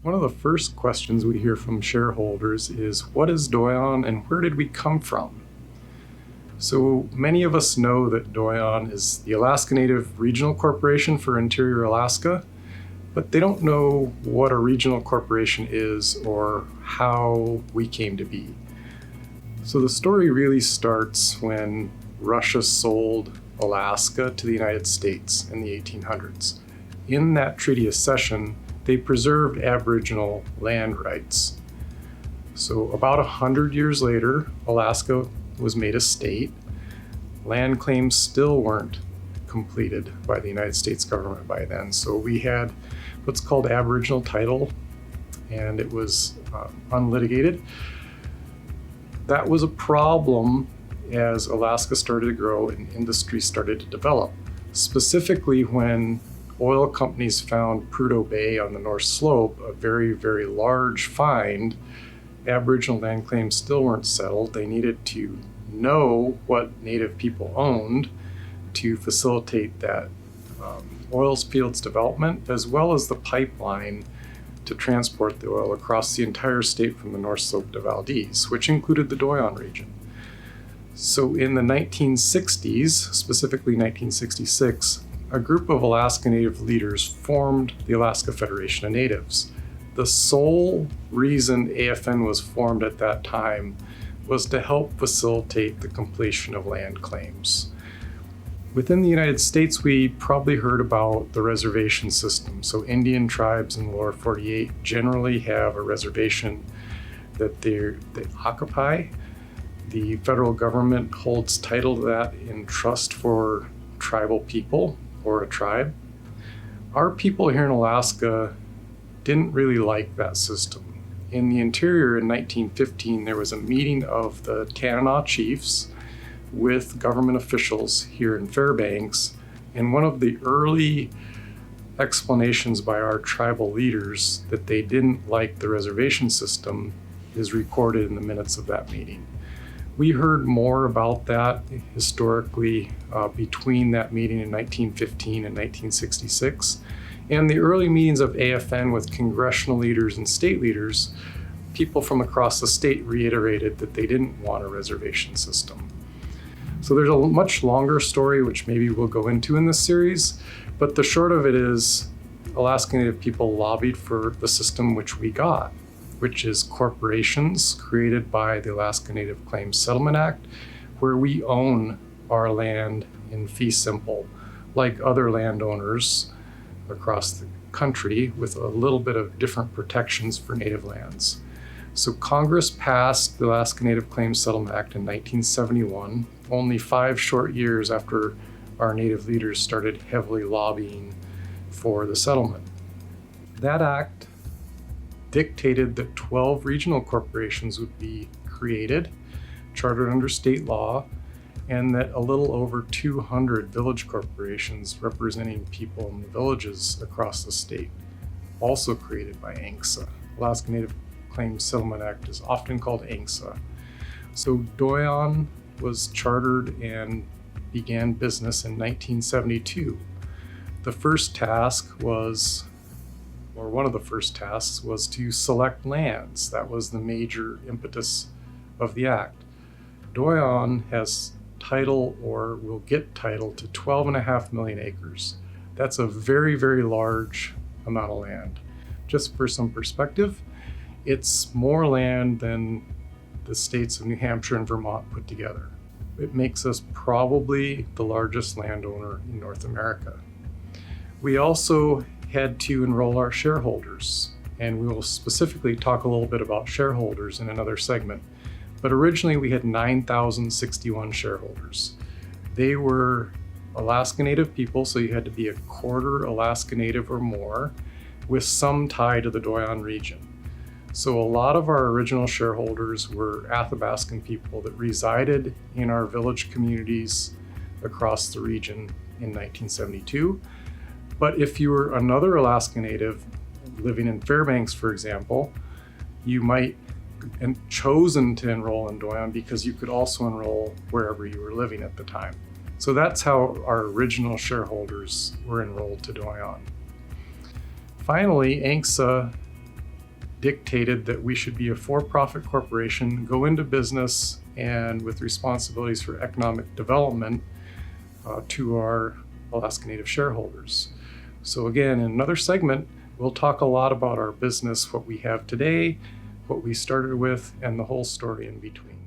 One of the first questions we hear from shareholders is, what is Doyon and where did we come from? So many of us know that Doyon is the Alaska Native Regional Corporation for Interior Alaska, but they don't know what a regional corporation is or how we came to be. So the story really starts when Russia sold Alaska to the United States in the 1800s. In that treaty of cession, they preserved Aboriginal land rights. So about 100 years later, Alaska was made a state. Land claims still weren't completed by the United States government by then. So we had what's called Aboriginal title, and it was unlitigated. That was a problem as Alaska started to grow and industry started to develop, specifically when oil companies found Prudhoe Bay on the North Slope, a very, very large find. Aboriginal land claims still weren't settled. They needed to know what Native people owned to facilitate that oil fields development, as well as the pipeline to transport the oil across the entire state from the North Slope to Valdez, which included the Doyon region. So in the 1960s, specifically 1966, a group of Alaska Native leaders formed the Alaska Federation of Natives. The sole reason AFN was formed at that time was to help facilitate the completion of land claims. Within the United States, we probably heard about the reservation system. So Indian tribes in the lower 48 generally have a reservation that they occupy. The federal government holds title to that in trust for tribal people or a tribe. Our people here in Alaska didn't really like that system. In the interior in 1915, there was a meeting of the Tanana chiefs with government officials here in Fairbanks, and one of the early explanations by our tribal leaders that they didn't like the reservation system is recorded in the minutes of that meeting. We heard more about that historically between that meeting in 1915 and 1966. And the early meetings of AFN with congressional leaders and state leaders, people from across the state reiterated that they didn't want a reservation system. So there's a much longer story, which maybe we'll go into in this series, but the short of it is Alaska Native people lobbied for the system which we got, which is corporations created by the Alaska Native Claims Settlement Act, where we own our land in fee simple, like other landowners across the country, with a little bit of different protections for Native lands. So Congress passed the Alaska Native Claims Settlement Act in 1971, only 5 short years after our Native leaders started heavily lobbying for the settlement. That act dictated that 12 regional corporations would be created, chartered under state law, and that a little over 200 village corporations representing people in the villages across the state, also created by ANCSA. Alaska Native Claims Settlement Act is often called ANCSA. So Doyon was chartered and began business in 1972. The first task was, or one of the first tasks was to select lands. That was the major impetus of the act. Doyon has title or will get title to 12.5 million acres. That's a very, very large amount of land. Just for some perspective, it's more land than the states of New Hampshire and Vermont put together. It makes us probably the largest landowner in North America. We also had to enroll our shareholders, and we will specifically talk a little bit about shareholders in another segment. But originally we had 9,061 shareholders. They were Alaska Native people, so you had to be a quarter Alaska Native or more, with some tie to the Doyon region. So a lot of our original shareholders were Athabascan people that resided in our village communities across the region in 1972. But if you were another Alaska Native living in Fairbanks, for example, you might have chosen to enroll in Doyon because you could also enroll wherever you were living at the time. So that's how our original shareholders were enrolled to Doyon. Finally, ANCSA dictated that we should be a for-profit corporation, go into business, and with responsibilities for economic development to our Alaska Native shareholders. So again, in another segment, we'll talk a lot about our business, what we have today, what we started with, and the whole story in between.